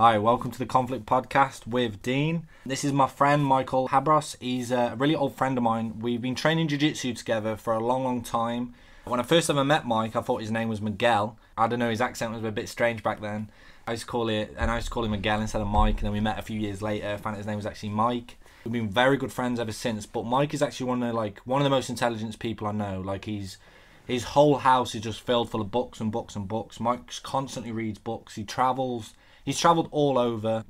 Hi, welcome to the Conflict Podcast with Dean. This is my friend Michal Chabros. He's a really old friend of mine. We've been training jiu-jitsu together for a long time. When I first ever met Mike, I thought his name was Miguel. I don't know, his accent was a bit strange back then. I used to call him Miguel instead of Mike, and then we met a few years later, found out his name was actually Mike. We've been very good friends ever since, but Mike is actually one of the most intelligent people I know. His whole house is just filled full of books and books and books. Mike constantly reads books. He travels. He's travelled all over,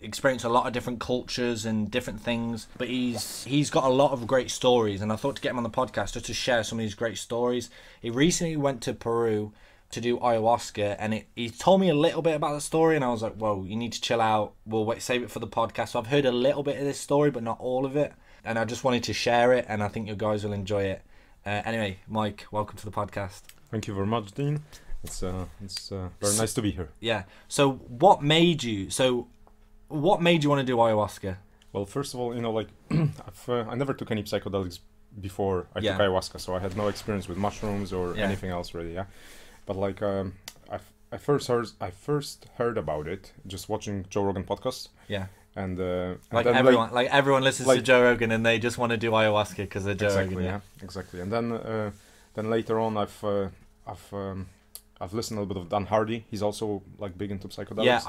experienced a lot of different cultures and different things. But he's got a lot of great stories, and I thought to get him on the podcast just to share some of these great stories. He recently went to Peru to do ayahuasca, and he told me a little bit about the story, and I was like, whoa, you need to chill out. We'll save it for the podcast. So I've heard a little bit of this story, but not all of it. And I just wanted to share it, and I think you guys will enjoy it. Anyway, Mike, welcome to the podcast. Thank you very much, Dean. It's very nice to be here. Yeah. So what made you want to do ayahuasca? Well, first of all, I never took any psychedelics before I took ayahuasca, so I had no experience with mushrooms or anything else really. Yeah. But I first heard about it just watching Joe Rogan podcast. Yeah. And everyone listens to Joe Rogan and they just want to do ayahuasca because they're Joe Rogan. Yeah, exactly. And then later on, I've listened a little bit of Dan Hardy. He's also big into psychedelics. Yeah,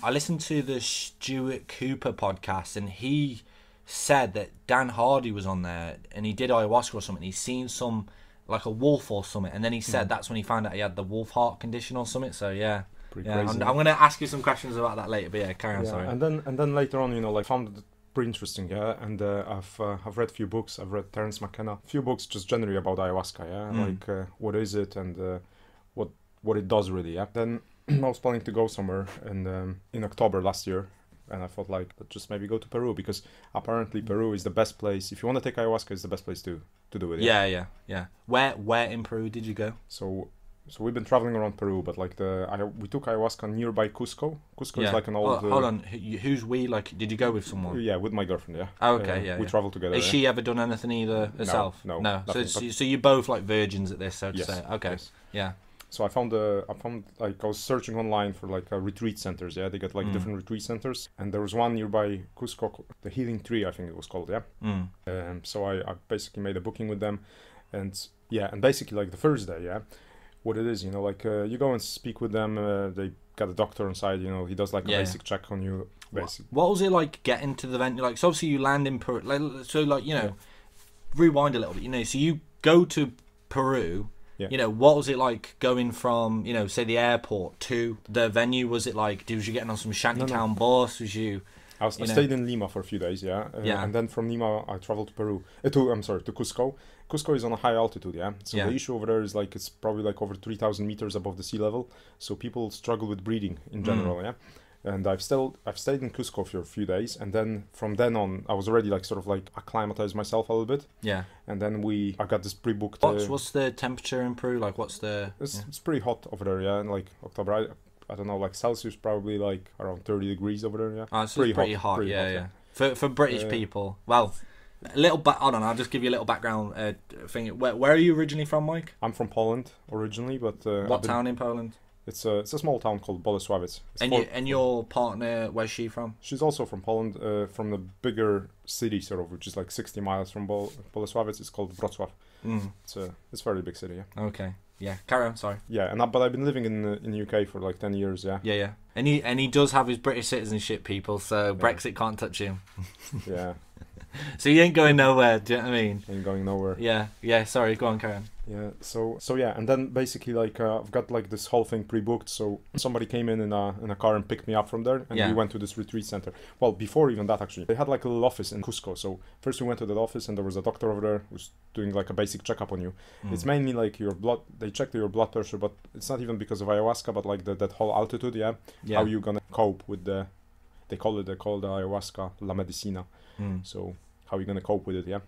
I listened to the Stuart Cooper podcast, and he said that Dan Hardy was on there and he did ayahuasca or something. He's seen some a wolf or something, and then he said that's when he found out he had the wolf heart condition or something. So yeah. Pretty crazy. I'm going to ask you some questions about that later, but yeah, carry on. Sorry. And then later on, I found it pretty interesting. Yeah, and I've read a few books. I've read Terence McKenna, a few books just generally about ayahuasca. Yeah, what is it and what it does really. Yeah. Then I was planning to go somewhere in October last year, and I thought let's just maybe go to Peru, because apparently Peru is the best place. If you want to take ayahuasca, it's the best place to do it. Yeah. Where in Peru did you go? So we've been traveling around Peru, but we took ayahuasca nearby Cusco. Cusco is like an old. Hold on, who's we? Did you go with someone? Yeah, with my girlfriend. Yeah. Oh, okay, we traveled together. Has she ever done anything either herself? No. So you're both virgins at this, so to say. Okay. Yes. Yeah. So I was searching online for retreat centers. Yeah, they got different retreat centers, and there was one nearby Cusco, the Healing Tree, I think it was called. Yeah. So I basically made a booking with them, and basically the first day. Yeah. What it is, you go and speak with them. They got a doctor on site. He does a basic check on you. Basic. What was it like getting to the venue? So obviously you land in Peru. Rewind a little bit. So you go to Peru. Yeah. What was it like going from say the airport to the venue? Was it was you getting on some shantytown bus? Was you? I stayed in Lima for a few days. Yeah. And then from Lima I traveled to Peru. To Cusco. Cusco is on a high altitude, yeah. So the issue over there is it's probably over 3,000 meters above the sea level. So people struggle with breathing in general, yeah. And I've stayed in Cusco for a few days, and then from then on I was already acclimatized myself a little bit. Yeah. And then I got this pre-booked. What's the temperature in Peru? It's pretty hot over there, yeah. In October, I don't know, Celsius probably around 30 degrees over there, yeah. Oh, so pretty hot, yeah. For British people, well. A little hold on, I'll just give you a little background thing. Where are you originally from, Mike? I'm from Poland originally, but what town in Poland? It's a small town called Bolesławiec. And your partner, where's she from? She's also from Poland, from the bigger city which is 60 miles from Bolesławiec. It's called Wrocław. It's a very big city. Yeah. Okay. Yeah. Carry on. Sorry. Yeah, but I've been living in the UK for 10 years. Yeah. Yeah. And he does have his British citizenship, people. So Brexit can't touch him. Yeah. So you ain't going nowhere, do you know what I mean? Ain't going nowhere. Yeah, sorry, go on, carry on. Yeah, so yeah, and then basically I've got this whole thing pre-booked, so somebody came in a car and picked me up from there, and we went to this retreat center. Well, before even that actually, they had a little office in Cusco, so first we went to that office and there was a doctor over there who's doing a basic checkup on you. It's mainly your blood, they check your blood pressure, but it's not even because of ayahuasca, but that whole altitude, how you gonna cope with they call the ayahuasca La Medicina. So how are you going to cope with it,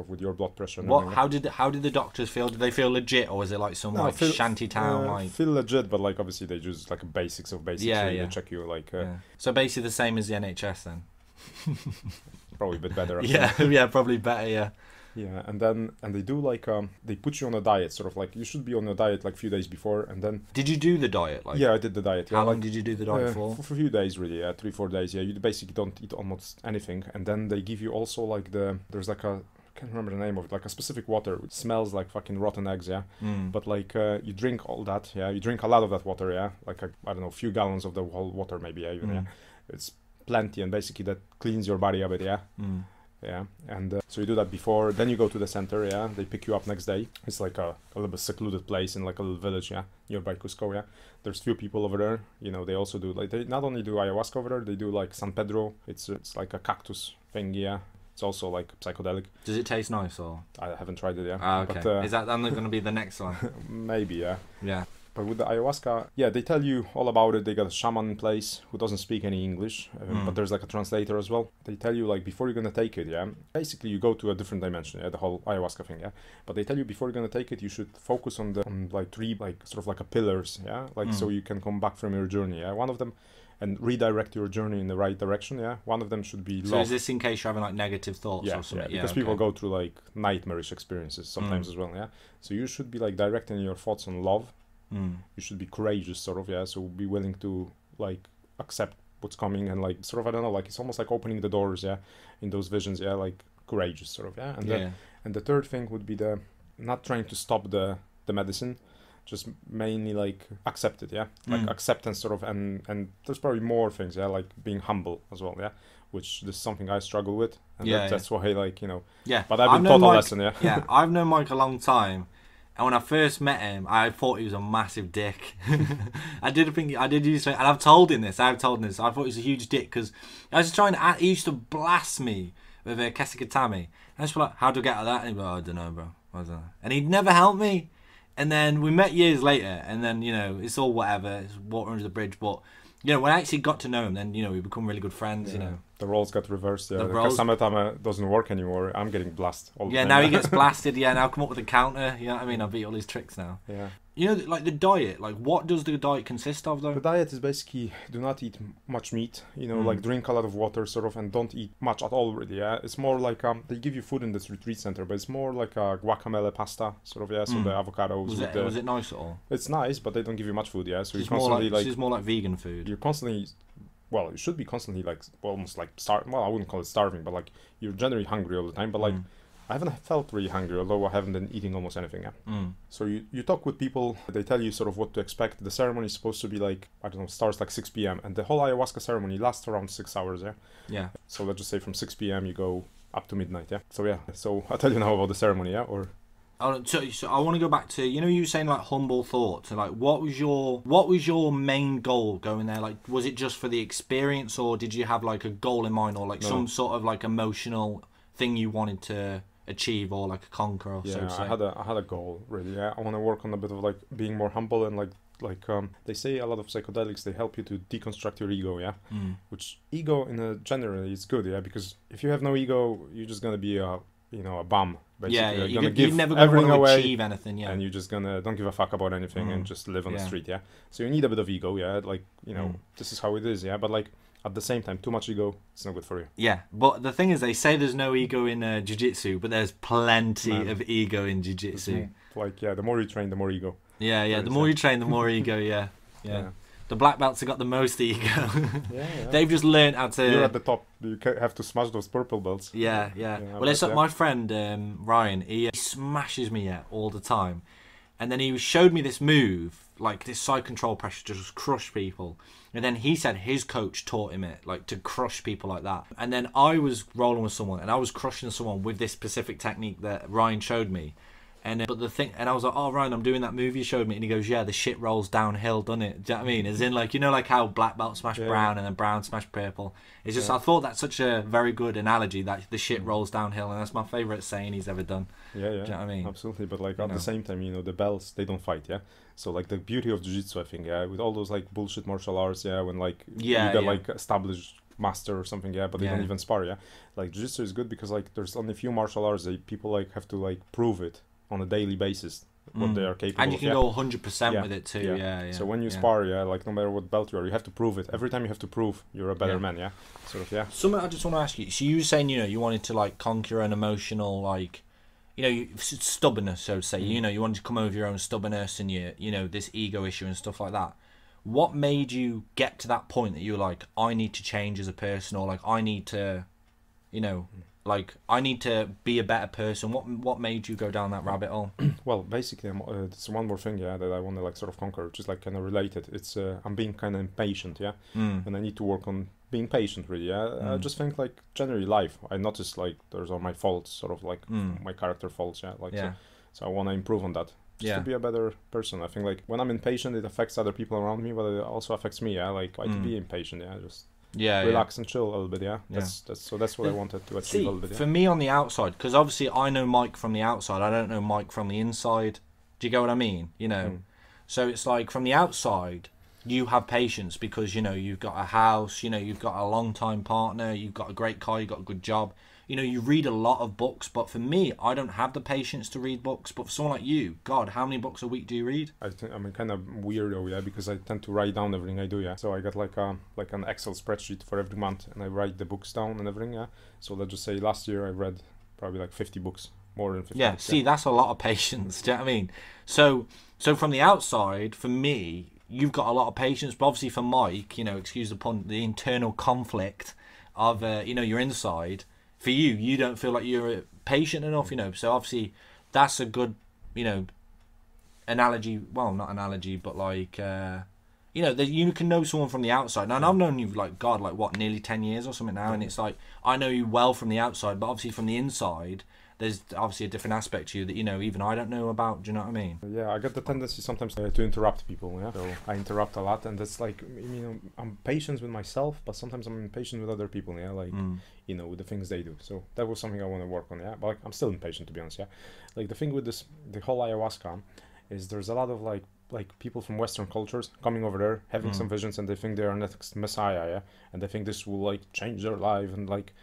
with your blood pressure and how did the doctors feel? Did they feel legit, or was it some shanty town feel legit, but obviously they just basics of basics. They check you so basically the same as the NHS then. Probably a bit better. Yeah, probably better. Yeah, and they do like they put you on a diet, sort of like you should be on a diet like a few days before, and then. Did you do the diet? Like, yeah, I did the diet. How long did you do the diet for? For a few days, really. Yeah, 3-4 days. Yeah, you basically don't eat almost anything, and then they give you also like there's like a. I can't remember the name of it, like a specific water which smells like fucking rotten eggs, yeah. But like you drink all that, yeah. You drink a lot of that water, yeah. Like I don't know, a few gallons of the whole water, maybe, yeah. Even, yeah. It's plenty, and basically that cleans your body a bit, yeah. Yeah, and so you do that before, then you go to the center, yeah. They pick you up next day. It's like a little bit secluded place in like a little village, yeah, nearby Cusco, yeah. There's few people over there, you know. They also do like they not only do ayahuasca over there, they do like San Pedro. It's like a cactus thing, yeah. It's also like psychedelic. Does it taste nice or? I haven't tried it yet. Okay. But, is that only going to be the next one? Maybe, yeah. Yeah. But with the ayahuasca, yeah, they tell you all about it. They got a shaman in place who doesn't speak any English, but there's like a translator as well. They tell you like before you're gonna take it, yeah. Basically, you go to a different dimension, yeah, the whole ayahuasca thing, yeah. But they tell you before you're gonna take it, you should focus on like 3 like sort of like a pillars, yeah, like so you can come back from your journey, yeah. One of them. And redirect your journey in the right direction, yeah? One of them should be love. So is this in case you're having, like, negative thoughts or something? Yeah, because people go through, like, nightmarish experiences sometimes as well, yeah? So you should be, like, directing your thoughts on love. You should be courageous, sort of, yeah? So be willing to, like, accept what's coming and, like, sort of, I don't know, like, it's almost like opening the doors, yeah? In those visions, yeah? Like, courageous, sort of, yeah? And the third thing would be not trying to stop the medicine, just mainly like accept it, yeah, like acceptance sort of, and there's probably more things, yeah, like being humble as well, yeah, which this is something I struggle with, and that's why, like, you know, but I've been taught a lesson, yeah. Yeah, I've known Mike a long time, and when I first met him, I thought he was a massive dick. I did use it, and I've told him this. I thought he was a huge dick because I was trying to. He used to blast me with a Kesikatami, and I was like, "How do I get out of that?" And he'd be like, "I don't know, bro. I don't know." And he'd never help me. And then we met years later, and then, you know, it's all whatever, it's water under the bridge, but, you know, when I actually got to know him, then, you know, we become really good friends, you know. The roles got reversed, yeah. Because Samatama doesn't work anymore, I'm getting blasted all the time. Yeah, now he gets blasted, yeah, now come up with a counter, you know what I mean? I beat all his tricks now. Yeah. You know, like the diet, like what does the diet consist of though? The diet is basically do not eat much meat, you know, like drink a lot of water sort of, and don't eat much at all really, yeah. It's more like, they give you food in this retreat center, but it's more like a guacamole pasta sort of, yeah, so the avocados. Was it nice at all? It's nice, but they don't give you much food, yeah, so you're constantly it's more like vegan food. You're constantly, well, you should be constantly like, almost like well, I wouldn't call it starving, but like, you're generally hungry all the time, but like, I haven't felt really hungry, although I haven't been eating almost anything. Yeah. So you talk with people, they tell you sort of what to expect. The ceremony is supposed to be like, I don't know, starts like 6 p.m. and the whole ayahuasca ceremony lasts around 6 hours. Yeah. Yeah. So let's just say from 6 p.m. you go up to midnight. Yeah. So yeah. So I'll tell you now about the ceremony. Yeah. Or. So I want to go back to, you know, you were saying like humble thoughts, and like what was your main goal going there? Like, was it just for the experience, or did you have like a goal in mind, or like some sort of like emotional thing you wanted to achieve or like a conquer, or so to say? I had a goal really. Yeah, I want to work on a bit of like being more humble, and like they say a lot of psychedelics, they help you to deconstruct your ego, yeah. Which ego in a generally is good, yeah, because if you have no ego, you're just gonna be a bum basically. Yeah, you're never gonna want to achieve anything, yeah, and you're just gonna don't give a fuck about anything and just live on the street, yeah. So you need a bit of ego, yeah, like, you know, this is how it is, yeah, but like at the same time, too much ego, it's not good for you. Yeah, but the thing is, they say there's no ego in jiu-jitsu, but there's plenty of ego in jiu-jitsu. Like, yeah, the more you train, the more ego. Yeah, the more you train, the more ego, yeah. The black belts have got the most ego. Yeah. They've just learned how to... You're at the top, you have to smash those purple belts. Yeah. Well, it's like my friend, Ryan, he smashes me all the time. And then he showed me this move, like this side control pressure to just crush people. And then he said his coach taught him it, like to crush people like that. And then I was rolling with someone, and I was crushing someone with this specific technique that Ryan showed me. And I was like, "Oh, Ryan, I'm doing that move you showed me." And he goes, "Yeah, the shit rolls downhill, doesn't it?" Do you know what I mean? As in, like, you know, like how black belt smash brown and then brown smash purple. It's just, I thought that's such a very good analogy, that the shit rolls downhill, and that's my favourite saying he's ever done. Yeah. Do you know what I mean? Absolutely, but like at the same time, you know, the belts, they don't fight, yeah. So like the beauty of jiu-jitsu, I think, yeah, with all those like bullshit martial arts, yeah, when like you got like established master or something, yeah, but they don't even spar, yeah. Like jiu-jitsu is good because like there's only few martial arts that people like have to like prove it on a daily basis what they are capable of. And you can go 100% with it too, yeah. So when you spar, like no matter what belt you are, you have to prove it. Every time you have to prove you're a better man, yeah. Sort of, yeah. Something I just want to ask you. So you were saying, you know, you wanted to like conquer an emotional like stubbornness, so to say. You wanted to come over your own stubbornness and this ego issue and stuff like that. What made you get to that point that you were like, I need to change as a person, or like I need to, like I need to be a better person? What made you go down that rabbit hole? Well, basically, there's one more thing, that I want to like sort of conquer, which is like kind of related. It's I'm being kind of impatient, and I need to work on being patient, really. I just think like generally life, I notice like there's all my faults, sort of like my character faults, so I want to improve on that. Just to be a better person. I think like when I'm impatient, it affects other people around me, but it also affects me. Like I to be impatient. Just relax and chill a little bit. That's what I wanted to achieve a little bit. For me on the outside, because obviously I know Mike from the outside. I don't know Mike from the inside. Do you get what I mean? So it's like from the outside, you have patience because you've got a house. You've got a long time partner. You've got a great car. You've got a good job. You read a lot of books, but for me, I don't have the patience to read books. But for someone like you, God, how many books a week do you read? I think I'm kind of weirdo, because I tend to write down everything I do, So I got like an Excel spreadsheet for every month, and I write the books down and everything, So let's just say last year I read probably like 50 books, more than 50 books. See, that's a lot of patience. Do you know what I mean? So from the outside, for me, you've got a lot of patience, but obviously for Mike, excuse the pun, the internal conflict of, your inside. For you don't feel like you're patient enough, So obviously, that's a good, analogy. Well, not analogy, but like, that you can know someone from the outside. Now, and I've known you nearly 10 years or something now, and it's like I know you well from the outside, but obviously from the inside, there's obviously a different aspect to you that even I don't know about. Do you know what I mean? Yeah, I get the tendency sometimes to interrupt people. So I interrupt a lot, and it's like I'm patient with myself, but sometimes I'm impatient with other people. With the things they do. So that was something I want to work on. But like, I'm still impatient, to be honest. Like the thing with the whole ayahuasca is there's a lot of like people from Western cultures coming over there, having some visions, and they think they are next messiah. And they think this will like change their life and like.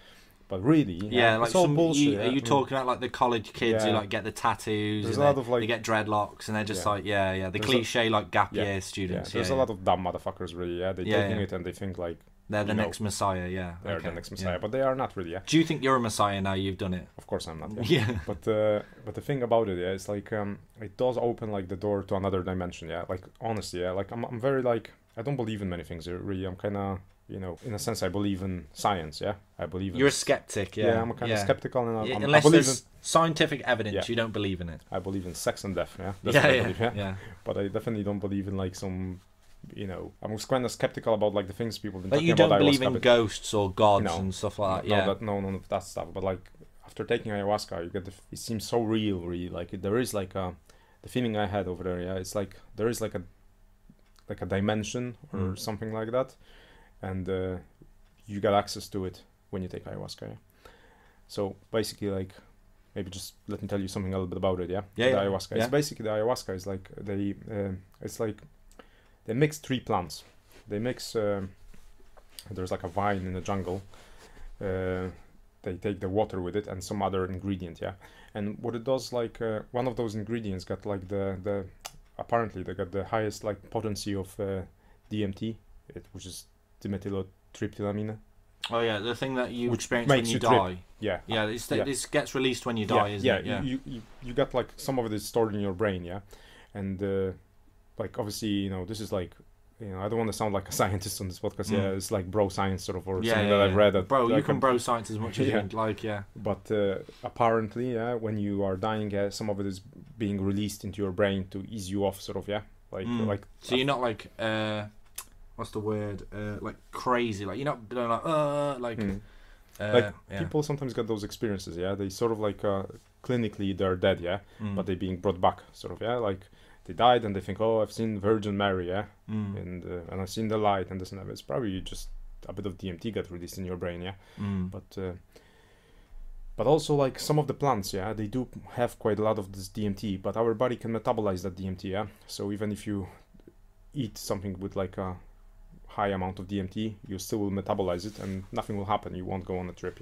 But really, like it's all bullshit. Are you talking about like the college kids who like get the tattoos? There's and a lot of like they get dreadlocks and they're just the cliche like gap year students. There's a lot of dumb motherfuckers, really. They're taking it and they think like they're the next messiah. They're the next messiah, but they are not really. Do you think you're a messiah now you've done it? Of course I'm not. But the thing about it, it's like it does open like the door to another dimension. Like honestly, like I'm very like I don't believe in many things. Really, I'm kind of. In a sense, I believe in science. I believe. You're a skeptic. Yeah, I'm kind of skeptical, and unless there's scientific evidence, you don't believe in it. I believe in sex and death. That's what I believe. But I definitely don't believe in like some. I'm kind of skeptical about like the things people have been talking about. You don't believe in ghosts or gods and stuff like that. None of that stuff. But like after taking ayahuasca, you get it seems so real. Really, like there is like the feeling I had over there. It's like there is like a dimension or something like that. And you get access to it when you take ayahuasca. So basically, like, maybe just let me tell you something a little bit about it. The ayahuasca. It's basically the ayahuasca is like it's like they mix 3 plants. They mix. There's like a vine in the jungle. They take the water with it and some other ingredient. And what it does, like one of those ingredients got like the apparently they got the highest like potency of DMT, which is dimethyltryptamine. Oh yeah, the thing that you experience when you die. Trip. This gets released when you die, isn't it? You got like some of it is stored in your brain, and like obviously this is like I don't want to sound like a scientist on this podcast. It's like bro science sort of or something that I've read. You can bro science as much as you like. But apparently, when you are dying, some of it is being released into your brain to ease you off, sort of. Like. So you're not like. What's the word? Like crazy. Like you're not people sometimes get those experiences. They sort of like clinically they're dead. But they're being brought back. Sort of. Like they died and they think, oh, I've seen Virgin Mary. And I've seen the light and this and that. It's probably just a bit of DMT got released in your brain. But also like some of the plants. They do have quite a lot of this DMT. But our body can metabolize that DMT. So even if you eat something with like a high amount of DMT, you still will metabolize it and nothing will happen. You won't go on a trip.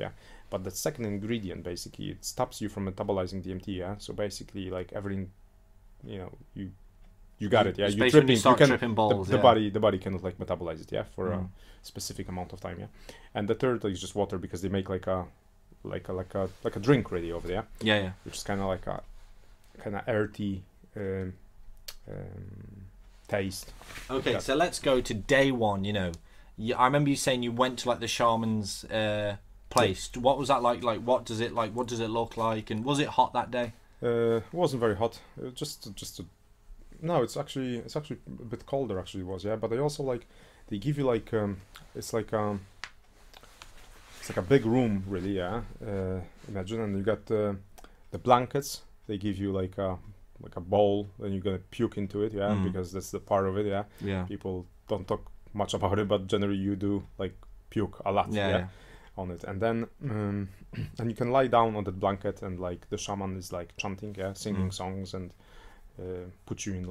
But the second ingredient, basically, it stops you from metabolizing DMT. So basically, like everything, you got it. You tripping. You can tripping balls. The body cannot like metabolize it. For a specific amount of time. And the third is just water, because they make like a like a drink really over there. Yeah. Which is kind of like a earthy taste. Okay, so let's go to day one. I remember you saying you went to like the shaman's place. What was that like? Like, what does it look like? And was it hot that day? It wasn't very hot. It was no, it's actually a bit colder. Actually, it was, yeah. But they also they give you it's like a big room, really, yeah. Imagine, and you got the blankets. They give you like a bowl, then you're gonna puke into it, yeah, because that's the part of it, yeah. Yeah. People don't talk much about it, but generally you do puke a lot, yeah. On it, and then and you can lie down on that blanket, and the shaman is chanting, yeah, singing songs, and put you in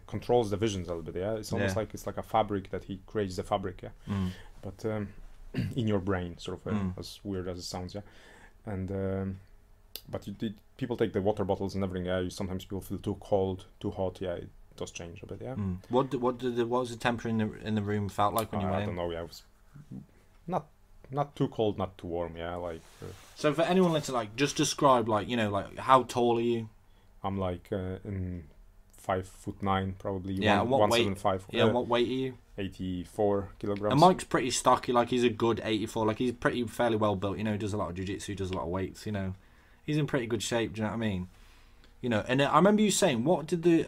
controls the visions a little bit, yeah. It's almost like it's like a fabric that he creates the fabric, yeah. But in your brain, sort of, as weird as it sounds, yeah. And but people take the water bottles and everything, yeah. Sometimes people feel too cold, too hot, yeah. It does change a bit, yeah. What was the temperature in the room felt like when you went in? I don't know, yeah. It was not too cold, not too warm, yeah. So for anyone listening, just describe how tall are you? I'm in 5'9", probably. Yeah, what 175. Yeah, what weight are you? 84 kilograms. And Mike's pretty stocky, he's a good 84. He's fairly well built. He does a lot of jiu-jitsu, does a lot of weights. He's in pretty good shape. Do you know what I mean? And I remember you saying, what did the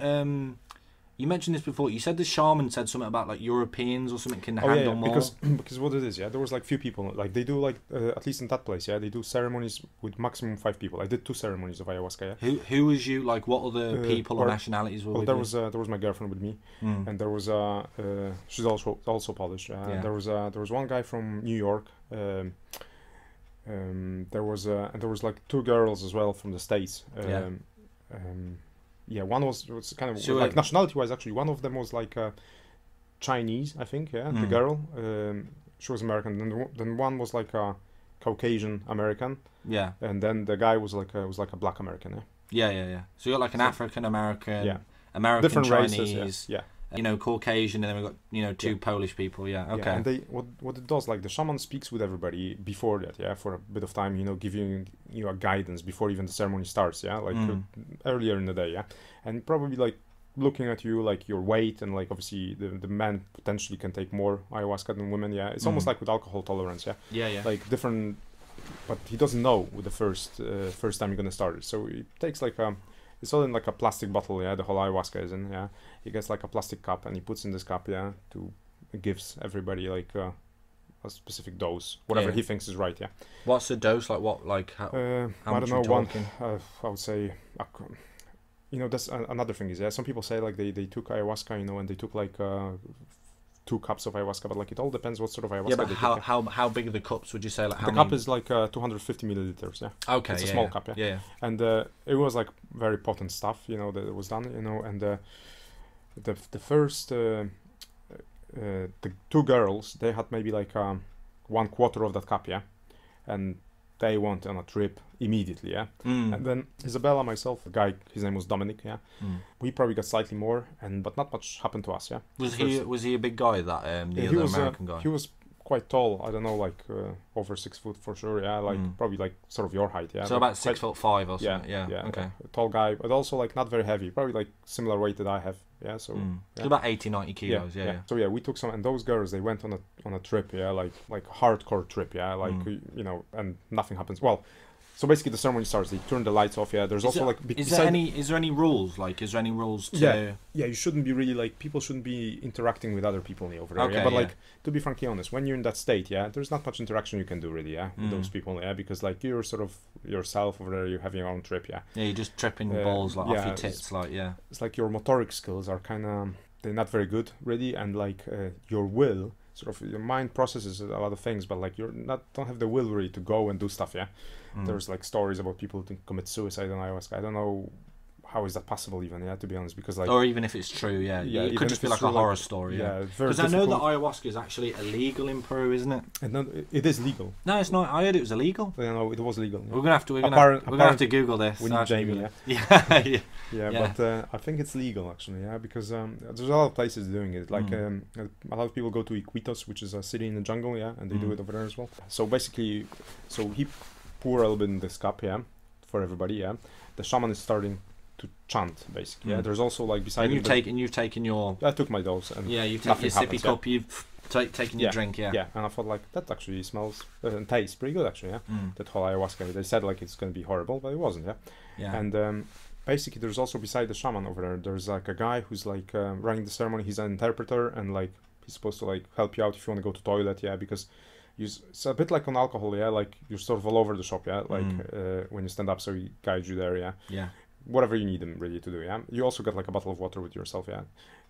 you mentioned this before. You said the shaman said something about Europeans or something can handle more. Because what it is, yeah, there was few people. They do at least in that place, yeah, they do ceremonies with maximum 5 people. I did 2 ceremonies of ayahuasca. Yeah. Who was you? What other people or nationalities were with there you? There was my girlfriend with me, and there was she's also Polish. Yeah. There was one guy from New York. There was 2 girls as well from the States. Yeah, one was kind of nationality-wise. Actually, one of them was Chinese, I think. Yeah, the girl. She was American. Then one was a Caucasian American. Yeah. And then the guy was like a Black American. Yeah. Yeah. So you got an African American, American different Chinese, races, yeah. Caucasian, and then we got 2 Polish people. Yeah. Okay. Yeah, and they what it does, the shaman speaks with everybody before that, yeah, for a bit of time, giving you a guidance before even the ceremony starts, yeah, earlier in the day, yeah, and probably looking at you, your weight, and obviously the men potentially can take more ayahuasca than women, yeah. It's almost like with alcohol tolerance, yeah. Yeah. Different, but he doesn't know with the first time you're gonna start it, so it takes it's all in a plastic bottle, yeah. The whole ayahuasca is in, yeah. He gets a plastic cup, and he puts in this cup, yeah, gives everybody a specific dose, whatever he thinks is right, yeah. What's the dose? How I don't know. One, I would say, that's another thing is, yeah. Some people say they took ayahuasca, and they took 2 cups of ayahuasca, but it all depends what sort of ayahuasca. Yeah, but how big are the cups? Would you say? The cup is 250 milliliters. Yeah. Okay. It's a small cup. Yeah. And it was very potent stuff, that was done, and the first the 2 girls, they had maybe 1/4 of that cup, yeah, and they went on a trip immediately, yeah. And then Isabella, myself, a guy, his name was Dominic, yeah. We probably got slightly more, but not much happened to us, yeah. Was he a big guy, that the other American guy? He was quite tall. I don't know, over 6 foot for sure, yeah. Probably sort of your height, yeah. So about 6'5" or something. Yeah. Okay. A tall guy, but also not very heavy. Probably similar weight that I have. Yeah, so it's about 80-90 kilos. Yeah. So we took some, and those girls, they went on a trip, yeah, like hardcore trip, yeah, and nothing happens. Well, so basically the ceremony starts. They turn the lights off. Yeah, there's also is there any rules? Is there any rules to? Yeah, you shouldn't be really people shouldn't be interacting with other people over there. Okay, yeah? But to be frankly honest, when you're in that state, yeah, there's not much interaction you can do really, yeah, with those people, yeah, because you're sort of yourself over there. You're having your own trip, yeah. Yeah, you're just tripping balls off your tits, yeah. It's your motoric skills are they're not very good really, and your will. Sort of your mind processes a lot of things, but don't have the will really to go and do stuff. Yeah, there's stories about people who commit suicide on ayahuasca. I don't know how is that possible even, yeah, to be honest, because or even if it's true, it could just be a horror story, yeah. Because I know that ayahuasca is actually illegal in Peru, isn't it? And no, it is legal. No, it's not. I heard it was illegal. Yeah, no, it was legal. Yeah. We're gonna have to Google this. We need Jamie. Yeah. Yeah, but I think it's legal actually, yeah, because there's a lot of places doing it. A lot of people go to Iquitos, which is a city in the jungle, yeah, and they do it over there as well. So basically, pour a little bit in this cup, yeah, for everybody, yeah. The shaman is starting to chant, basically. Yeah, there's also like beside. And you've taken your. I took my dose, and yeah, you've taken your sippy cup. Yeah. You've taken your drink, yeah. Yeah, and I thought like that actually smells and tastes pretty good, actually. Yeah, that whole ayahuasca. They said like it's gonna be horrible, but it wasn't. Yeah. Yeah. And basically, there's also beside the shaman over there. There's like a guy who's like running the ceremony. He's an interpreter, and like he's supposed to like help you out if you want to go to toilet. Yeah, because. It's a bit like on alcohol, yeah. Like you're sort of all over the shop, yeah. Like when you stand up, so he guides you there, yeah. Yeah. Whatever you need him really to do, yeah. You also got like a bottle of water with yourself, yeah.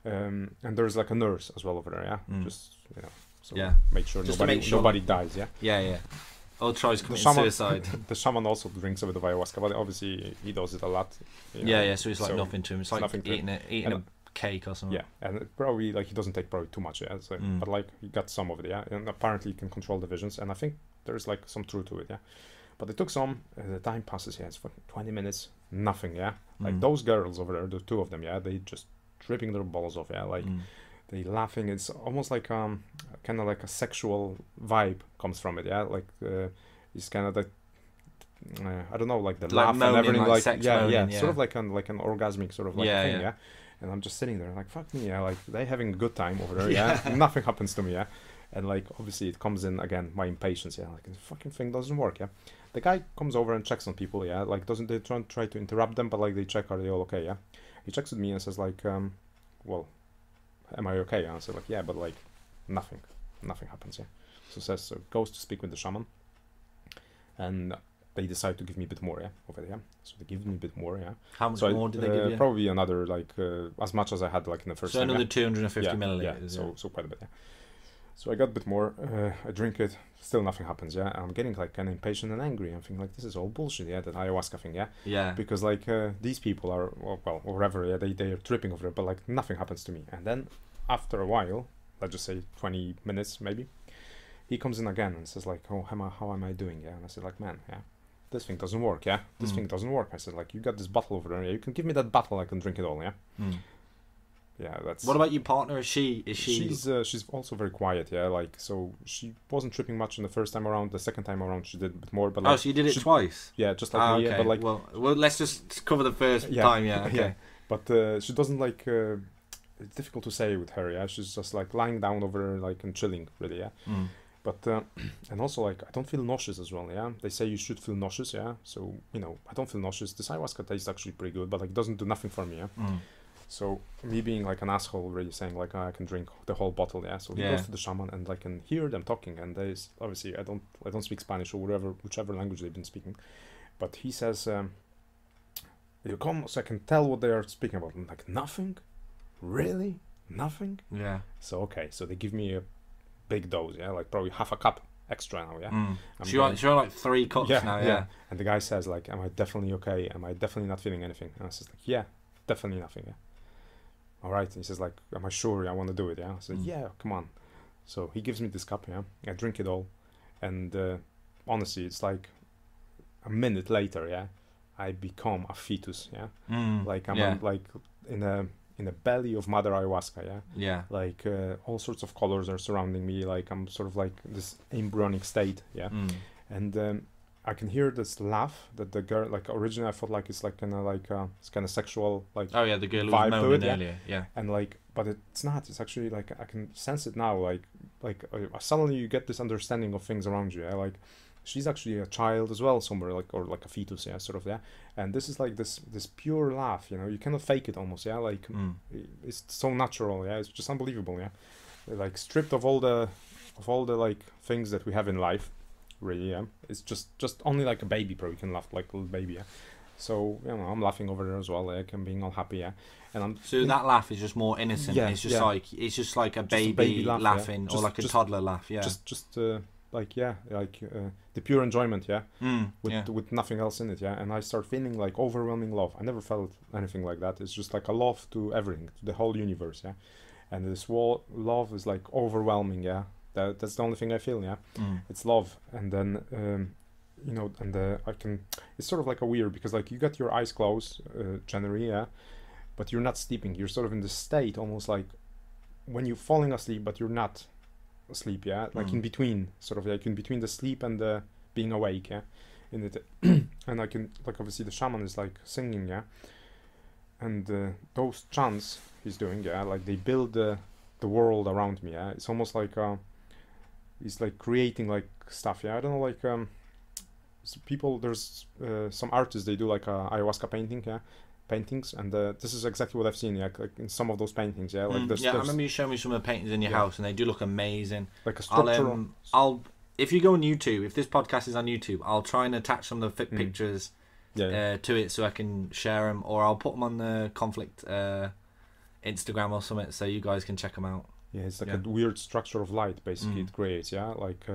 And there's like a nurse as well over there, yeah. Just so make sure nobody dies, yeah. Yeah. Or tries committing suicide. The shaman also drinks a bit of ayahuasca, but obviously he does it a lot. Yeah. So it's like nothing to him. It's like eating a cake or something. Yeah, and it probably like he doesn't take probably too much, yeah. So, but like he got some of it, yeah. And apparently he can control the visions, and I think there's like some truth to it, yeah. But it took some. The time passes, yeah. It's fucking 20 minutes, nothing, yeah. Like those girls over there, the two of them, yeah. They just tripping their balls off, yeah. Like they laughing. It's almost like kind of like a sexual vibe comes from it, yeah. Like it's kind of like. I don't know, like the like laugh moaning, and everything, like moaning, sort of like an orgasmic sort of like thing, yeah. And I'm just sitting there like, fuck me, yeah, like they having a good time over there, yeah. Nothing happens to me, yeah. And like obviously it comes in again my impatience, yeah. Like the fucking thing doesn't work, yeah. The guy comes over and checks on people, yeah. Like they try to interrupt them, but like they check, are they all okay, yeah. He checks with me and says like, well, am I okay? And I said like, yeah, but like nothing happens, yeah. So goes to speak with the shaman, and they decide to give me a bit more, yeah, over there. So they give me a bit more, yeah. How much more did they give you? Probably another like as much as I had like in the first. So another 250 milliliters. Yeah, so quite a bit, yeah. So I got a bit more. I drink it. Still nothing happens, yeah. I'm getting like kind of impatient and angry. I'm thinking like this is all bullshit, yeah. That ayahuasca thing, yeah. Yeah. Because like these people are well wherever, yeah. They are tripping over it, but like nothing happens to me. And then after a while, let's just say 20 minutes maybe, he comes in again and says like, oh, how am I doing, yeah. And I said like, man, yeah. This thing doesn't work, yeah. This thing doesn't work. I said, like, you got this bottle over there. Yeah? You can give me that bottle. I can drink it all, yeah. Yeah, that's. What about your partner? Is she? She's also very quiet, yeah. Like, so she wasn't tripping much in the first time around. The second time around, she did a bit more. But like, so you did it twice? Yeah, just like me. Okay. Yeah, but like, well, let's just cover the first time. Yeah, okay. Yeah. But she doesn't like. It's difficult to say with her. Yeah, she's just like lying down over there, like and chilling, really. Yeah. But and also like I don't feel nauseous as well, yeah. They say you should feel nauseous, yeah. So I don't feel nauseous. This ayahuasca tastes actually pretty good, but like it doesn't do nothing for me, yeah. So me being like an asshole, really saying like I can drink the whole bottle, yeah. So he goes to the shaman and like can hear them talking, and they obviously I don't speak Spanish or whichever language they've been speaking, but he says you come so I can tell what they are speaking about. I'm like nothing, really nothing. Yeah. So okay, so they give me a big dose, yeah, like probably half a cup extra now, yeah. So you're like 3 cups now, yeah. And the guy says like, am I definitely okay? Am I definitely not feeling anything? And I says like, yeah, definitely nothing, yeah. All right. And he says like, am I sure I want to do it? Yeah. I said, yeah, come on. So he gives me this cup, yeah. I drink it all, and honestly, it's like a minute later, yeah, I become a fetus, yeah. Like I'm like in the belly of Mother Ayahuasca, yeah? Yeah. Like, all sorts of colors are surrounding me, like, I'm sort of like this embryonic state, yeah? And I can hear this laugh that the girl, like, originally I thought, like, it's like kind of like, it's kind of sexual, like, oh, yeah, the girl who was moaning earlier, yeah. And, like, but it's not, it's actually, like, I can sense it now, like suddenly you get this understanding of things around you, yeah? Like, she's actually a child as well somewhere, like, or like a fetus, yeah, sort of, yeah. And this is like this pure laugh, you cannot fake it almost, yeah. Like it's so natural, yeah. It's just unbelievable, yeah. Like stripped of all the like things that we have in life, really, yeah. It's just only like a baby probably can laugh like a little baby, yeah. So I'm laughing over there as well, like I'm being all happy, yeah. And I'm that laugh is just more innocent. Yeah, it's just like a baby laughing, yeah. Or like a toddler laugh, yeah. The pure enjoyment, yeah, with nothing else in it, yeah. And I start feeling like overwhelming love. I never felt anything like that. It's just like a love to everything, to the whole universe, yeah. And this love is like overwhelming, yeah. That's the only thing I feel, yeah. It's love, and then I can. It's sort of like a weird because like you got your eyes closed, generally, yeah, but you're not sleeping. You're sort of in this state, almost like when you're falling asleep, but you're not asleep, yeah, like in between, sort of like in between the sleep and the being awake, yeah. in it, and I can like obviously the shaman is like singing, yeah, and those chants he's doing, yeah, like they build the world around me, yeah. It's almost like he's like creating like stuff, yeah. I don't know, like people, there's some artists, they do like ayahuasca painting, yeah, paintings, and this is exactly what I've seen, yeah, like in some of those paintings, yeah, like I remember you showing me some of the paintings in your house, and they do look amazing. Like a structural. I'll if you go on YouTube, if this podcast is on YouTube, I'll try and attach some of the pictures to it so I can share them, or I'll put them on the Conflict Instagram or something, so you guys can check them out. Yeah, it's like a weird structure of light, basically, it creates, yeah, like,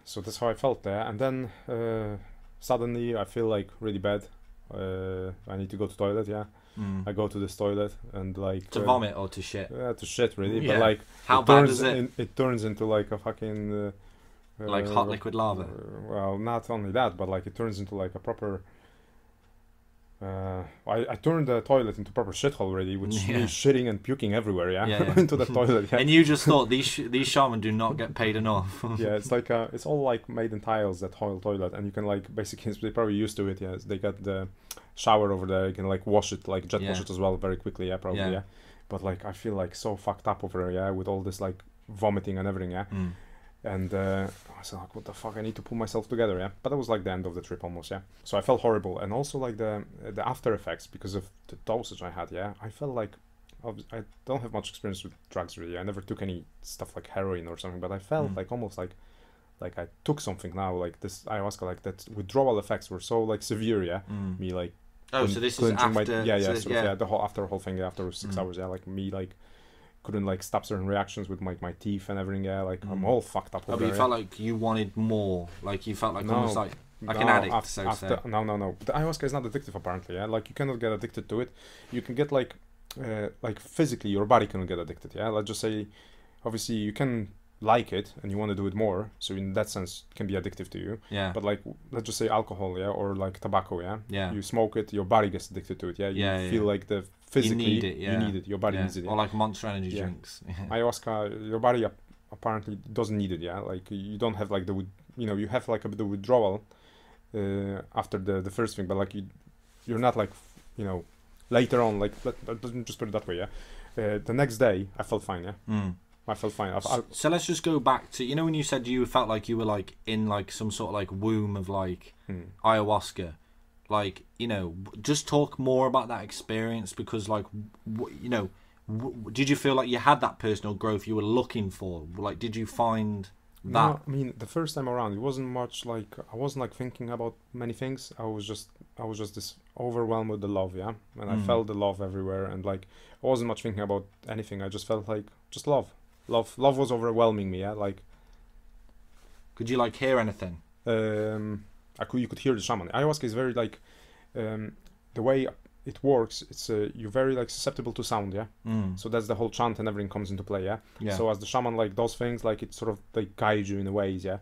so that's how I felt there, and then suddenly I feel like really bad, I need to go to toilet, yeah, I go to this toilet, and like... To vomit or to shit? Yeah, to shit, really, but like... How bad is it? It turns into like a fucking... like hot liquid lava? Well, not only that, but like it turns into like a proper... I turned the toilet into proper shithole already, which means shitting and puking everywhere, into the toilet. And you just thought these shaman do not get paid enough. Yeah, it's like it's all like made in tiles, that whole toilet, and you can like basically they're probably used to it. Yeah, they got the shower over there. You can like wash it, like jet wash it as well, very quickly. Yeah, probably. Yeah. But like I feel like so fucked up over there. Yeah, with all this like vomiting and everything. Yeah. And I was like, what the fuck, I need to pull myself together, yeah. But that was like the end of the trip almost, yeah. So I felt horrible, and also like the after effects, because of the dosage I had, yeah. I felt like I don't have much experience with drugs really. I never took any stuff like heroin or something, but I felt like almost like I took something now, like this ayahuasca, like that withdrawal effects were so like severe, yeah. Me like so this is after the whole thing, after 6 hours, yeah, like me like couldn't like stop certain reactions with my teeth and everything, yeah, like I'm all fucked up over there. But you felt like you wanted more, like you felt like almost like an addict, so to say. No, the ayahuasca is not addictive apparently, yeah, like you cannot get addicted to it. You can get like physically your body can get addicted, yeah. Let's just say obviously you can like it and you want to do it more, so in that sense it can be addictive to you, yeah. But like let's just say alcohol, yeah, or like tobacco, yeah, you smoke it, your body gets addicted to it, yeah. You feel like the physically you need it, your body needs it, or like Monster Energy drinks. Ayahuasca, your body apparently doesn't need it, yeah, like you don't have like you have like a bit of withdrawal after the first thing, but like you're not like later on, like let's just put it that way, yeah. The next day I felt fine, yeah. I felt fine. So let's just go back to, when you said you felt like you were like in like some sort of like womb of like ayahuasca, like, just talk more about that experience, because like, did you feel like you had that personal growth you were looking for? Like, did you find that? No, I mean, the first time around, it wasn't much like, I wasn't like thinking about many things. I was just this overwhelmed with the love, yeah. And I felt the love everywhere, and like, I wasn't much thinking about anything. I just felt like just love. Love was overwhelming me, yeah. Like, could you like hear anything? You could hear the shaman. Ayahuasca is very like, the way it works, it's you're very like susceptible to sound, yeah. So that's the whole chant and everything comes into play, yeah. So as the shaman like does things, like it sort of like guides you in a ways, yeah.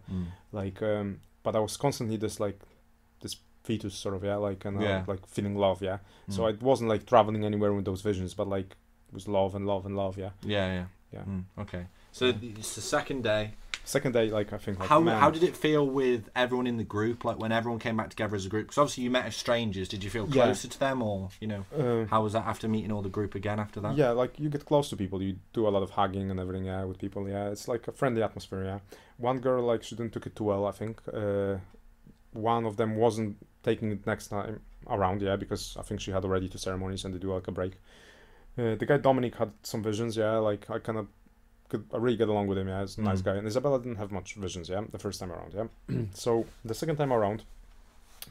Like, but I was constantly this fetus sort of, yeah, like, and like feeling love, yeah. So I wasn't like traveling anywhere with those visions, but like it was love and love and love, yeah. Yeah. Okay. So it's the second day. Like I think. Like, how did it feel with everyone in the group? Like when everyone came back together as a group? Because obviously you met as strangers. Did you feel closer to them, or how was that after meeting all the group again after that? Yeah, like you get close to people. You do a lot of hugging and everything. Yeah, with people. Yeah, it's like a friendly atmosphere. Yeah. One girl like she didn't took it too well. I think. One of them wasn't taking it next time around. Yeah, because I think she had already 2 ceremonies and they do like a break. The guy Dominic had some visions, yeah, like I kind of could really get along with him, yeah, he's a nice guy. And Isabella didn't have much visions, yeah, the first time around, yeah. So the second time around,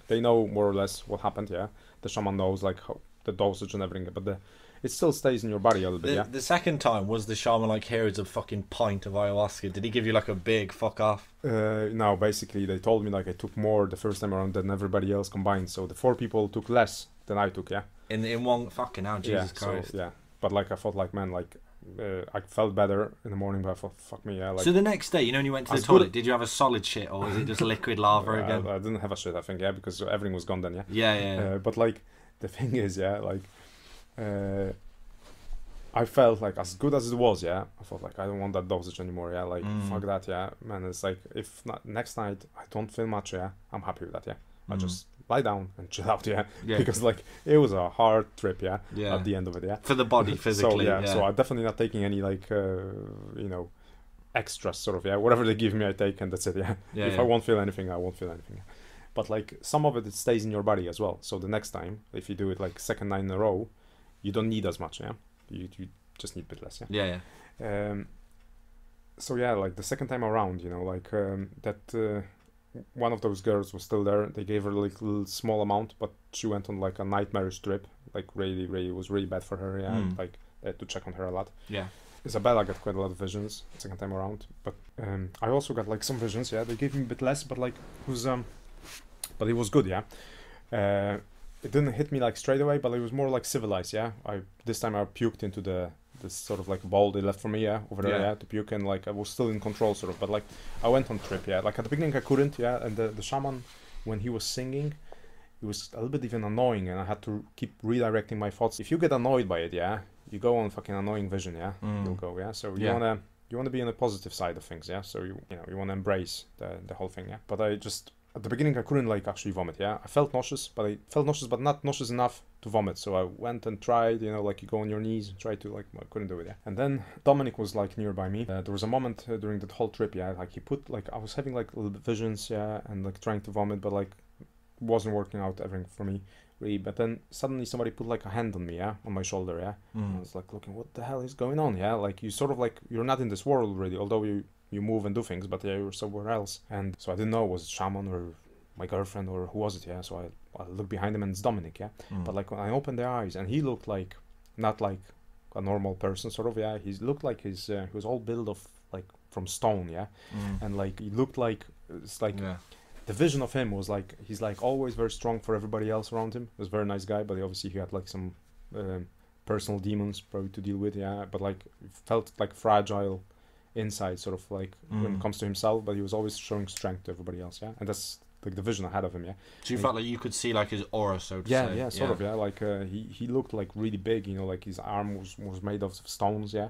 they know more or less what happened, yeah. The shaman knows like how, the dosage and everything, but it still stays in your body a little bit, yeah. The second time, was the shaman like, here's a fucking pint of ayahuasca? Did he give you like a big fuck off? No, basically they told me like I took more the first time around than everybody else combined. So the 4 people took less than I took, yeah. In one fucking hell, Jesus Christ. So, yeah, but like I thought like, man, like I felt better in the morning, but I thought, fuck me, yeah. Like, so the next day, when you went to the toilet, did you have a solid shit, or was it just liquid lava again? I didn't have a shit, I think, yeah, because everything was gone then, yeah. Yeah. But like the thing is, yeah, like I felt like as good as it was, yeah, I felt like I don't want that dosage anymore, yeah, like fuck that, yeah, man. It's like if not, next night I don't feel much, yeah, I'm happy with that, yeah. I just lie down and chill out, yeah, because like it was a hard trip, yeah, at the end of it, yeah, for the body physically. So I'm definitely not taking any like you know, extras sort of, yeah, whatever they give me I take, and that's it, yeah. If I won't feel anything, I won't feel anything. But like some of it stays in your body as well, so the next time if you do it like second night in a row, you don't need as much, yeah. You just need a bit less, yeah. So yeah, like the second time around, you know, like that one of those girls was still there. They gave her like a little small amount, but she went on like a nightmarish trip. Like really, it was really bad for her, yeah. And, like they had to check on her a lot. Yeah. Isabella got quite a lot of visions second time around, but I also got like some visions, yeah. They gave me a bit less, but like it was but it was good, yeah. It didn't hit me like straight away, but it was more like civilized, yeah. This time I puked into this sort of like bowl they left for me, yeah, over there, yeah, to puke, and like I was still in control sort of, but like I went on trip, yeah. Like at the beginning I couldn't, yeah, and the shaman, when he was singing, it was a little bit even annoying, and I had to keep redirecting my thoughts. If you get annoyed by it, yeah, you go on fucking annoying vision, yeah, you'll go, yeah. So you wanna be on the positive side of things, yeah. So you know you wanna embrace the whole thing, yeah. But I just at the beginning I couldn't like actually vomit, yeah. I felt nauseous, but not nauseous enough to vomit. So I went and tried, you know, like you go on your knees and try to like, I couldn't do it, yeah. And then Dominic was like nearby me. There was a moment during that whole trip, yeah, like he put like, I was having like little visions, yeah, and like trying to vomit, but like wasn't working out everything for me really. But then suddenly somebody put like a hand on me, yeah, on my shoulder, yeah. I was like looking, what the hell is going on, yeah. Like you sort of like, you're not in this world already, although you move and do things, but yeah, you're somewhere else. And so I didn't know, was it shaman or my girlfriend or who was it, yeah. So I looked behind him and it's Dominic, yeah. But like when I opened their eyes, and he looked like not like a normal person sort of, yeah. He looked like he was all built of like from stone, yeah. And like he looked like, it's like the vision of him was like, he's like always very strong for everybody else around him. He was a very nice guy, but obviously he had like some personal demons probably to deal with, yeah. But like felt like fragile inside sort of like when it comes to himself, but he was always showing strength to everybody else, yeah. And that's like the vision I had of him, yeah. So you felt like you could see like his aura, so to say. Yeah, sort of, yeah. Like he looked like really big, you know, like his arm was made of stones, yeah.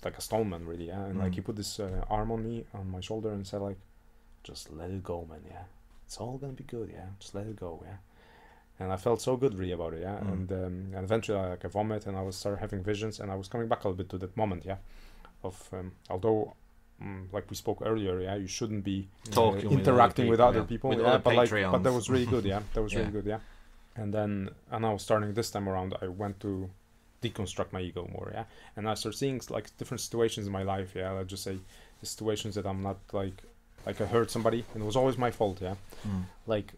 Like a stone man, really, yeah. And like he put this arm on me, on my shoulder, and said like, just let it go, man, yeah. It's all gonna be good, yeah. Just let it go, yeah. And I felt so good really about it, yeah. And eventually I vomit, and I was started having visions, and I was coming back a little bit to that moment, yeah. Of although like we spoke earlier, yeah, you shouldn't be interacting with other people, yeah. But that was really good, yeah. That was really good, yeah. And I was starting this time around, I went to deconstruct my ego more, yeah. And I started seeing like different situations in my life, yeah. Let's just say the situations that I'm not like I hurt somebody, and it was always my fault, yeah. Like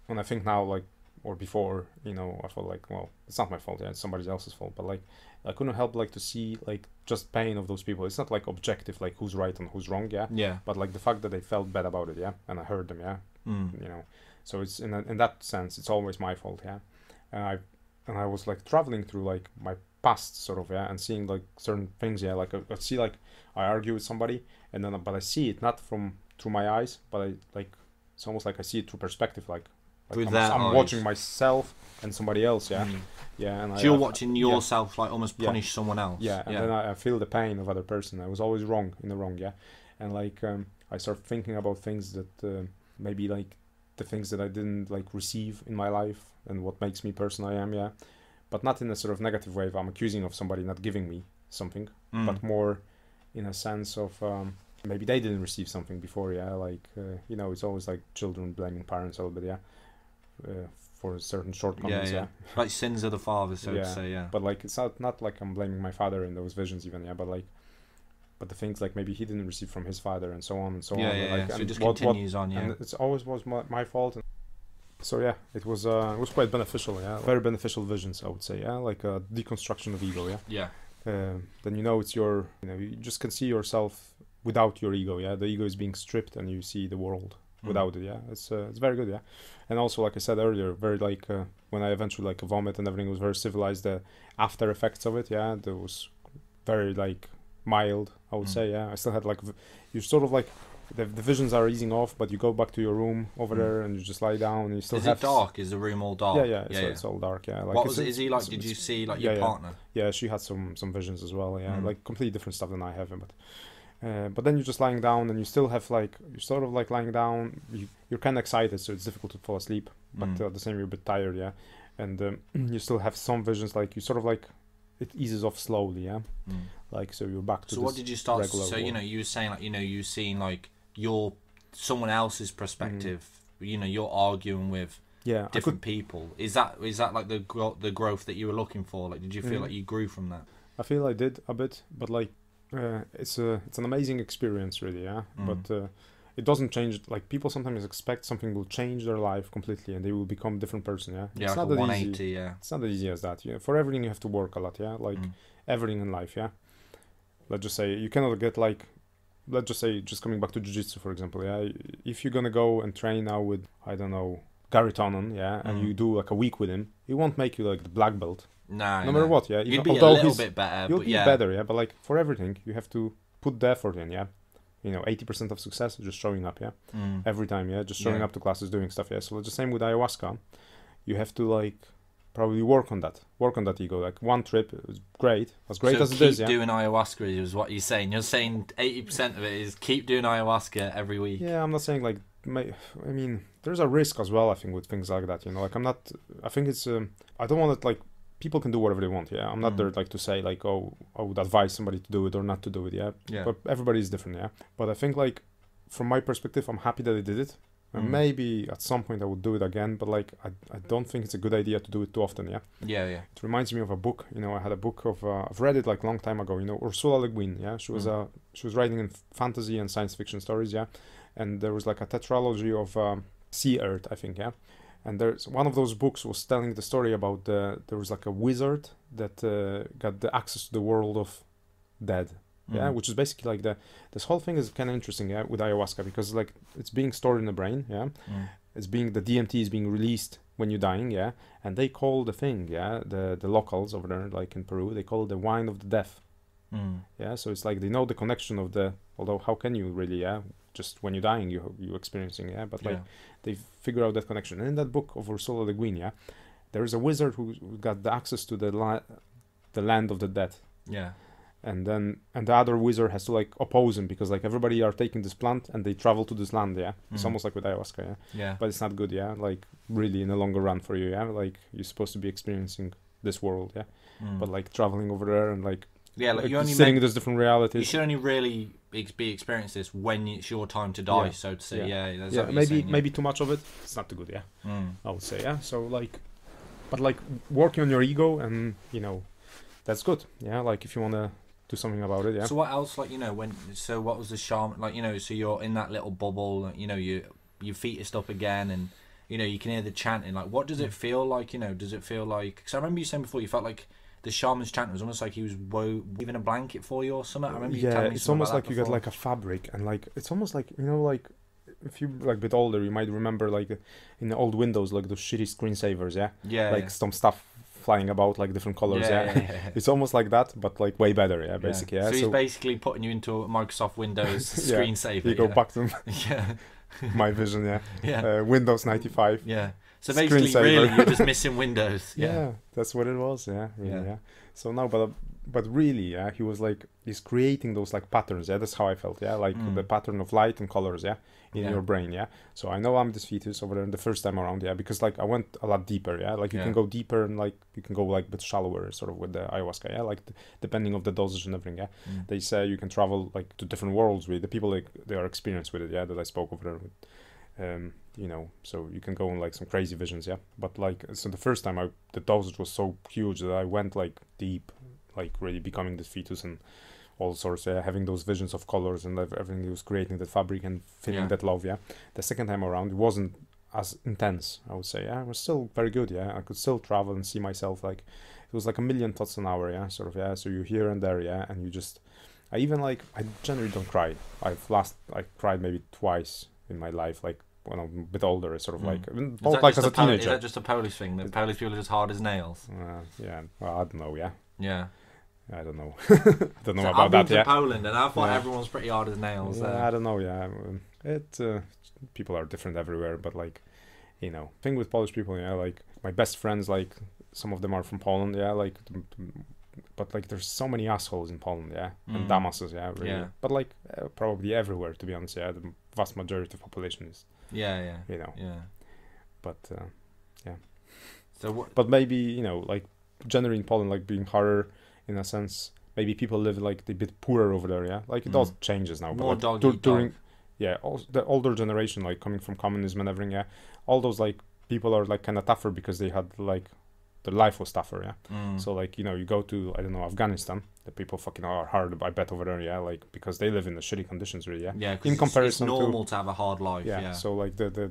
when I think now, like, or before, you know, I felt like, well, it's not my fault, yeah, it's somebody else's fault. But like I couldn't help like to see like just pain of those people. It's not like objective, like who's right and who's wrong, yeah. Yeah. But like the fact that they felt bad about it, yeah, and I heard them, yeah. You know, so it's in that sense, it's always my fault, yeah. And I was like traveling through like my past sort of, yeah, and seeing like certain things, yeah. Like I see like I argue with somebody, and then but I see it not through my eyes, but I like it's almost like I see it through perspective, like I'm watching myself and somebody else, yeah. Yeah, and so you're watching yourself like almost punish someone else. Yeah, and then I feel the pain of other person. I was always in the wrong, yeah. And like I start thinking about things that maybe like the things that I didn't like receive in my life, and what makes me person I am, yeah. But not in a sort of negative way if I'm accusing of somebody not giving me something, but more in a sense of maybe they didn't receive something before, yeah. Like you know, it's always like children blaming parents a little bit, yeah. For certain shortcomings, yeah. Like sins of the father, so to say, yeah. But like it's not like I'm blaming my father in those visions even, yeah. But the things like maybe he didn't receive from his father, and so on and so on. Yeah. So it just continues on, yeah. And it's always was my fault. And so yeah, it was quite beneficial, yeah. Very beneficial visions, I would say, yeah. Like a deconstruction of ego, yeah. Yeah. Then you know it's you just can see yourself without your ego, yeah. The ego is being stripped, and you see the world without it, yeah. It's very good, yeah. And also, like I said earlier, very like when I eventually like vomit and everything was very civilized. The after effects of it, yeah, there was very like mild, I would say, yeah. I still had like you sort of like the visions are easing off, but you go back to your room over there and you just lie down and you still have... Is it dark? Is the room all dark? Yeah, it's all dark, yeah. Like, what was it? Is he like, did you see like your partner? Yeah, she had some visions as well, yeah. Like completely different stuff than I have, but then you're just lying down and you still have like, you're sort of like lying down, you're kind of excited, so it's difficult to fall asleep, but at the same you're a bit tired, yeah. And you still have some visions, like you sort of like, it eases off slowly, yeah. Like, so you're back to so what did you start, so you know, you were saying like, you know, you seen like someone else's perspective, you know, you're arguing with different people. Is that like the growth that you were looking for? Like, did you feel like you grew from that? I feel I did a bit, but like it's an amazing experience, really, yeah. But it doesn't change. Like, people sometimes expect something will change their life completely and they will become a different person, yeah. Yeah, it's like not a 180, easy. yeah. It's not as easy as that. Yeah, for everything you have to work a lot, yeah. Like everything in life, yeah. Let's just say you cannot get like, let's just say, just coming back to jiu-jitsu, for example, yeah. If you're gonna go and train now with, I don't know, Gary Tonon, yeah, and you do like a week with him, he won't make you like the black belt. No matter what, yeah. You'd be a little bit better. You'll be better, yeah. But like for everything, you have to put the effort in, yeah. You know, 80% of success is just showing up, yeah. Every time, yeah, just showing up to classes, doing stuff, yeah. So it's the same with ayahuasca. You have to like probably work on that ego. Like one trip, it was great, as it is, yeah. Keep doing ayahuasca is what you're saying. You're saying 80% of it is keep doing ayahuasca every week. Yeah, I'm not saying like, I mean, there's a risk as well, I think, with things like that, you know. Like, I think it's, I don't want to, like, people can do whatever they want, yeah. I'm not there, like, to say, like, oh, I would advise somebody to do it or not to do it, yeah. But everybody's different, yeah. But I think, like, from my perspective, I'm happy that I did it. And maybe at some point I would do it again, but, like, I don't think it's a good idea to do it too often, yeah. Yeah. It reminds me of a book, you know. I had a book of, I've read it, like, a long time ago, you know, Ursula Le Guin, yeah. She was writing in fantasy and science fiction stories, yeah. And there was, like, a tetralogy of Sea Earth, I think, yeah. And there's one of those books was telling the story about there was like a wizard that got the access to the world of dead, yeah, which is basically like this whole thing is kind of interesting, yeah, with ayahuasca, because like it's being stored in the brain, yeah, the DMT is being released when you're dying, yeah, and they call the thing, yeah, the locals over there, like in Peru, they call it the wine of the death, yeah, so it's like they know the connection of although how can you really, yeah, just when you're dying you're experiencing, yeah, but like they figure out that connection. And in that book of Ursula Le Guin, yeah, there is a wizard who got the access to the land of the dead, yeah, and the other wizard has to like oppose him, because like everybody are taking this plant and they travel to this land, yeah. It's almost like with ayahuasca, yeah, but it's not good, yeah, like really in the longer run for you, yeah, like you're supposed to be experiencing this world, yeah, but like traveling over there and like you only sitting in those different realities. You should only really be experience this when it's your time to die, so to say. Yeah. Maybe too much of it. It's not too good. Yeah, I would say. Yeah. So like, but like working on your ego, and you know, that's good. Yeah. Like if you wanna do something about it. Yeah. So what else? Like, you know, so what was the shaman? Like, you know, so you're in that little bubble. You know, your feet are up again, and you know you can hear the chanting. Like, what does it feel like? You know, does it feel like? Because I remember you saying before you felt like the shaman's chant was almost like he was weaving a blanket for you or something. I remember you telling me it's almost like before. You get like a fabric, and like it's almost like, you know, like if you're like a bit older, you might remember like in the old Windows, like those shitty screensavers, like some stuff flying about, like different colors, It's almost like that, but like way better, basically. So he's basically putting you into a Microsoft Windows screensaver. You go back to my vision, Windows 95. Yeah. So basically, really, you're just missing Windows. Yeah, that's what it was. Yeah. So now, but really, he was like, he's creating those like patterns. Yeah, that's how I felt. Yeah, like the pattern of light and colors. Yeah, in your brain. Yeah. So I know I'm this fetus over there the first time around. Yeah, because like I went a lot deeper. Yeah, like you can go deeper and like you can go like a bit shallower, sort of with the ayahuasca. Yeah, like depending of the dosage and everything. Yeah, they say you can travel like to different worlds with the people like they are experienced with it. Yeah, that I spoke over there with. You know, so you can go on like some crazy visions, but like, so the first time the dosage was so huge that I went like deep, like really becoming this fetus and all sorts, having those visions of colors and everything. He was creating that fabric and feeling that love. The second time around it wasn't as intense, I would say. It was still very good. I could still travel and see myself, like it was like a million thoughts an hour. Sort of. So you're here and there, and you just, I generally don't cry. I cried maybe twice in my life, like when I'm a bit older. It's sort of like as a teenager. Is that just a Polish thing? That Polish people are just hard as nails? Well, I don't know. Yeah. I don't know. I don't know so about that. I've been to Poland, and I thought everyone's pretty hard as nails. I don't know. Yeah, people are different everywhere, but like, thing with Polish people, like my best friends, like some of them are from Poland, like, but like there's so many assholes in Poland, and dumbasses, really. Yeah. But like probably everywhere, to be honest, the vast majority of population is. Yeah. But yeah. So what? But maybe like generally in Poland, like being harder in a sense. Maybe people live like a bit poorer over there, like it all changes now. More but like, dog during the older generation, like coming from communism and everything, all those like people are like kind of tougher because they had like their life was tougher, So like you go to, I don't know, Afghanistan, the people fucking are hard, I bet, over there, like because they live in the shitty conditions, really, in comparison, it's normal to have a hard life, So like the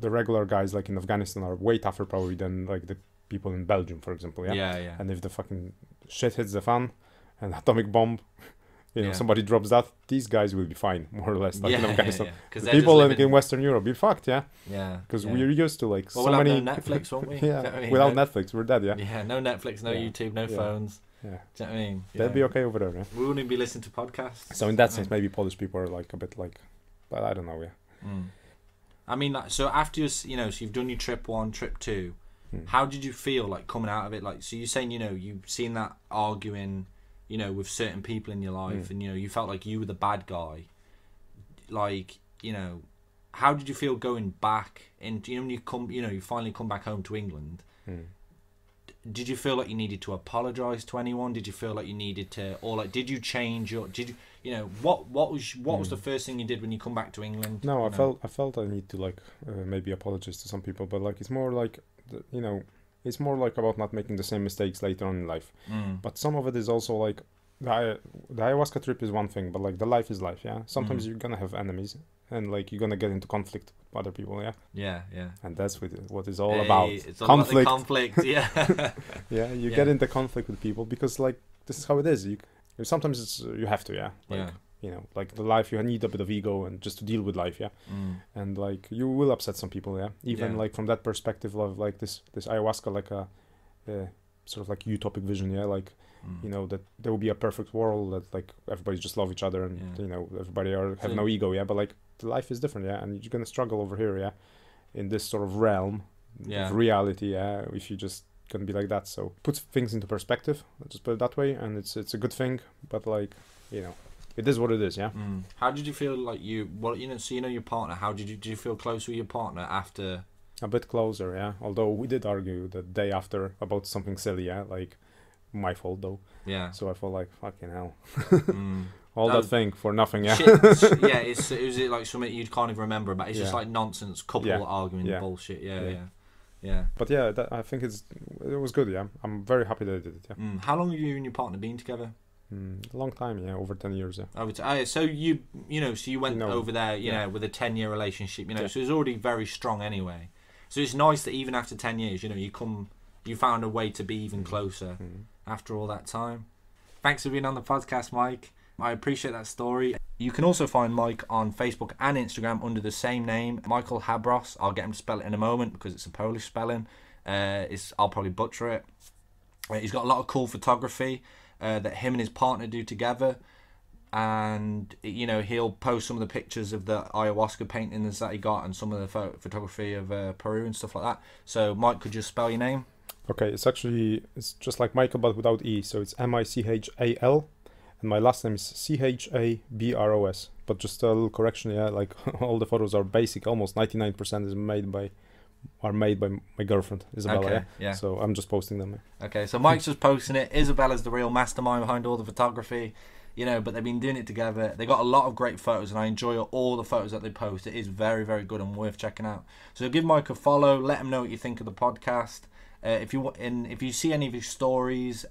regular guys like in Afghanistan are way tougher probably than like the people in Belgium, for example, And if the fucking shit hits the fan, an atomic bomb, somebody drops that, these guys will be fine, more or less, like in Afghanistan. The people in Western Europe be fucked, because we're used to like so many. We'll have no Netflix, won't we? Without Netflix, we're dead, no Netflix, no YouTube, no phones. Do you know what I mean? They'd be okay over there, We wouldn't be listening to podcasts. So in that sense, maybe Polish people are like a bit like, but I don't know, I mean, so after you, so you've done your trip 1, trip 2. How did you feel like coming out of it? Like, so you're saying, you've seen that arguing, with certain people in your life, and you felt like you were the bad guy. Like, how did you feel going back? And when you come, you finally come back home to England. Did you feel like you needed to apologize to anyone? Did you feel like you needed to, or like, did you change your? Did you, what was the first thing you did when you come back to England? No, I felt I need to like maybe apologize to some people, but like it's more like it's more like about not making the same mistakes later on in life. But some of it is also like the ayahuasca trip is one thing, but like the life is life, Sometimes you're gonna have enemies, and like you're gonna get into conflict with other people, Yeah. And that's what it's all about. It's all conflict. About the conflict, you get into conflict with people because like this is how it is. Sometimes you have to, like like the life, you need a bit of ego and just to deal with life, and like you will upset some people, even like from that perspective of like this ayahuasca, like a sort of like utopic vision, like that there will be a perfect world that like everybody just love each other and everybody have no ego, but like the life is different, and you're gonna struggle over here, in this sort of realm of reality, if you just gonna be like that. So puts things into perspective, let's just put it that way, and it's a good thing, but like it is what it is, How did you feel like so your partner, how did you feel close with your partner after? A bit closer, although we did argue the day after about something silly, like my fault though, so I felt like fucking hell. All that thing for nothing, Is it like something you can't even remember about? It's just like nonsense couple arguing bullshit, But I think it was good, I'm very happy that I did it, How long have you and your partner been together? A long time, over 10 years, so you went over there, with a 10-year relationship, so it's already very strong anyway. So it's nice that even after 10 years, you found a way to be even closer after all that time. Thanks for being on the podcast, Mike. I appreciate that story. You can also find Mike on Facebook and Instagram under the same name, Michal Chabros. I'll get him to spell it in a moment because it's a Polish spelling. I'll probably butcher it. He's got a lot of cool photography that him and his partner do together, and he'll post some of the pictures of the ayahuasca paintings that he got and some of the photography of Peru and stuff like that. So Mike, could you spell your name? Okay, it's just like Michael but without E, so it's Michal, and my last name is Chabros. But just a little correction, like all the photos are basic, almost 99% is made by my girlfriend Isabella. Okay, so I'm just posting them. Okay, so Mike's just posting it. Isabella's the real mastermind behind all the photography, but they've been doing it together. They got a lot of great photos, and I enjoy all the photos that they post. It is very, very good and worth checking out. So give Mike a follow. Let him know what you think of the podcast. If you see any of his stories,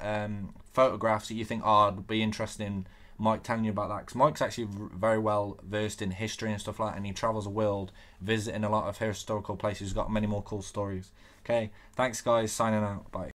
photographs that you think would be interesting, Mike telling you about that, because Mike's actually very well versed in history and stuff like that, and he travels the world visiting a lot of historical places. He's got many more cool stories. Okay, thanks guys, signing out, bye.